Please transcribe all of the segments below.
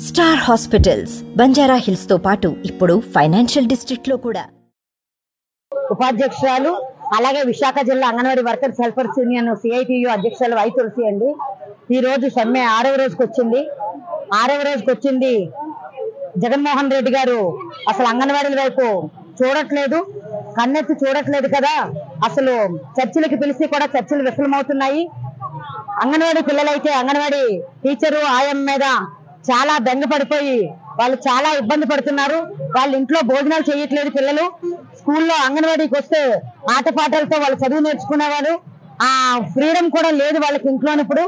Star hospitals Banjara hills తో పాటు ఇప్పుడు ఫైనాన్షియల్ డిస్ట్రిక్ట్ లో కూడా ఉపాధ్యక్షురాలు అలాగే విశాఖ జిల్లా anganwadi workers helpers union CITU అధ్యక్షురాలు వై తులసి అండి. ఈ రోజు సమ్మె 6వ రోజుకి వచ్చింది. జగన్మోహన్ రెడ్డి గారు అసలు అంగన్వాడీల వైపు చూడట్లేదు, కన్నెత్తి చూడట్లేదు కదా. అసలు చర్చలకు పిలిచి కూడా చర్చలు విఫలమవుతున్నాయి. అంగన్వాడీ పిల్లలైతే అంగన్వాడీ టీచరు ఆయమ్మ మీద చాలా బెంగపడిపోయి వాళ్ళు చాలా ఇబ్బంది పడుతున్నారు. వాళ్ళ ఇంట్లో భోజనాలు చేయట్లేదు పిల్లలు. స్కూల్లో అంగన్వాడీకి వస్తే ఆటపాటలతో వాళ్ళు చదువు నేర్చుకునేవారు. ఆ ఫ్రీడమ్ కూడా లేదు వాళ్ళకి ఇంట్లో. ఇప్పుడు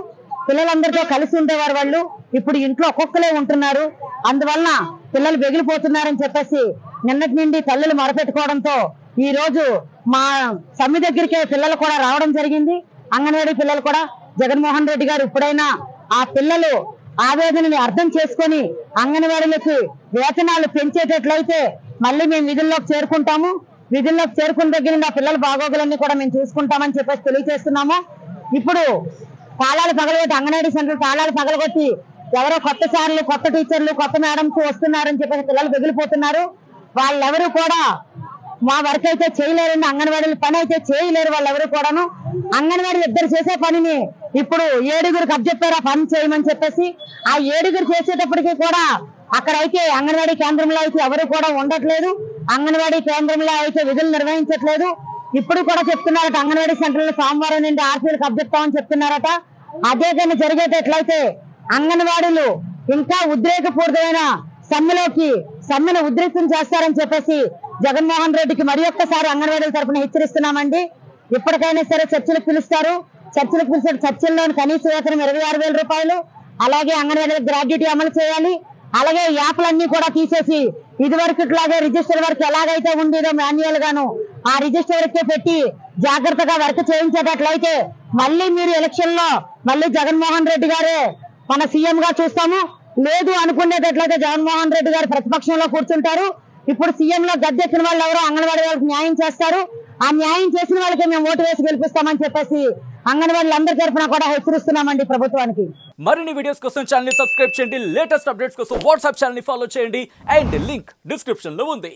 పిల్లలందరితో కలిసి ఉండేవారు వాళ్ళు. ఇప్పుడు ఇంట్లో ఒక్కొక్కరే ఉంటున్నారు. అందువలన పిల్లలు బెగిలిపోతున్నారని చెప్పేసి నిన్నటి నుండి తల్లులు మొరపెట్టుకోవడంతో ఈ రోజు మా సమ్మె దగ్గరికే పిల్లలు కూడా రావడం జరిగింది. అంగన్వాడీ పిల్లలు కూడా జగన్మోహన్ రెడ్డి గారు ఇప్పుడైనా ఆ పిల్లలు ఆవేదనని అర్థం చేసుకొని అంగన్వాడీలకు వేతనాలు పెంచేటట్లయితే మళ్ళీ మేము విధుల్లోకి చేరుకుంటాము. విధుల్లోకి చేరుకున్న దగ్గర నా పిల్లల బాగోగులన్నీ కూడా మేము చూసుకుంటామని చెప్పేసి తెలియజేస్తున్నాము. ఇప్పుడు తాళాలు పగలగొట్టి అంగన్వాడీ సెంటర్ తాళాలు పగలగొట్టి ఎవరో కొత్త సార్లు, కొత్త టీచర్లు, కొత్త మేడమ్స్ వస్తున్నారని చెప్పేసి పిల్లలు బెగిలిపోతున్నారు. వాళ్ళెవరూ కూడా మా వర్క్ అయితే చేయలేరండి, అంగన్వాడీల పని అయితే చేయలేరు వాళ్ళెవరు కూడాను. అంగన్వాడీ ఇద్దరు చేసే పనిని ఇప్పుడు 7గురికి అప్పచెప్పారు ఆ పని చేయమని చెప్పేసి. ఆ 7గురు చేసేటప్పటికీ కూడా అక్కడైతే అంగన్వాడీ కేంద్రంలో అయితే ఎవరు కూడా ఉండట్లేదు. అంగన్వాడీ కేంద్రంలో అయితే విధులు నిర్వహించట్లేదు. ఇప్పుడు కూడా చెప్తున్నారట అంగన్వాడీ సెంటర్లో సోమవారం నుండి ఆర్సీలకు అప్పచెప్తామని చెప్తున్నారట. అదే కానీ జరిగేటట్లయితే అంగన్వాడీలు ఇంకా ఉద్రేకపూరితమైన సమ్మెను ఉధృతం చేస్తారని చెప్పేసి జగన్మోహన్ రెడ్డికి మరి ఒక్కసారి అంగన్వాడీల తరఫున హెచ్చరిస్తున్నామండి. ఇప్పటికైనా సరే చర్చలకు పిలుస్తారు. చర్చల్లోని కనీస వేతనం 26,000 రూపాయలు, అలాగే అంగన్వాడీలకు గ్రాడ్యుటీ అమలు చేయాలి. అలాగే యాప్లన్నీ కూడా తీసేసి ఇదివరకు ఇట్లాగే రిజిస్టర్ వర్క్ ఎలాగైతే ఉండేదో మాన్యువల్ గాను ఆ రిజిస్టర్ వర్క్ పెట్టి జాగ్రత్తగా వర్క్ చేయించేటట్లయితే మళ్ళీ మీరు ఎలక్షన్ లో మళ్ళీ జగన్మోహన్ రెడ్డి గారే మన సీఎం గా చూస్తాము. లేదు అనుకునేటట్లయితే జగన్మోహన్ రెడ్డి గారు ప్రతిపక్షంలో కూర్చుంటారు. ఇప్పుడు సీఎం లో గద్దెక్కిన వాళ్ళు ఎవరో అంగన్వాడీ వాళ్ళకి న్యాయం చేస్తారు. ఆ న్యాయం చేసిన వాళ్ళకే మేము ఓటు వేసి గెలిపిస్తామని చెప్పేసి అంగన్వాడీలందరి తరఫున కూడా హెచ్చరిస్తున్నామండి ప్రభుత్వానికి. మరిన్ని వీడియోస్ కోసం ఛానల్ ని సబ్స్క్రైబ్ చేయండి. లేటెస్ట్ అప్డేట్స్ కోసం వాట్సాప్ ఛానల్ ని ఫాలో చేయండి. అండ్ లింక్ డిస్క్రిప్షన్ లో ఉంది.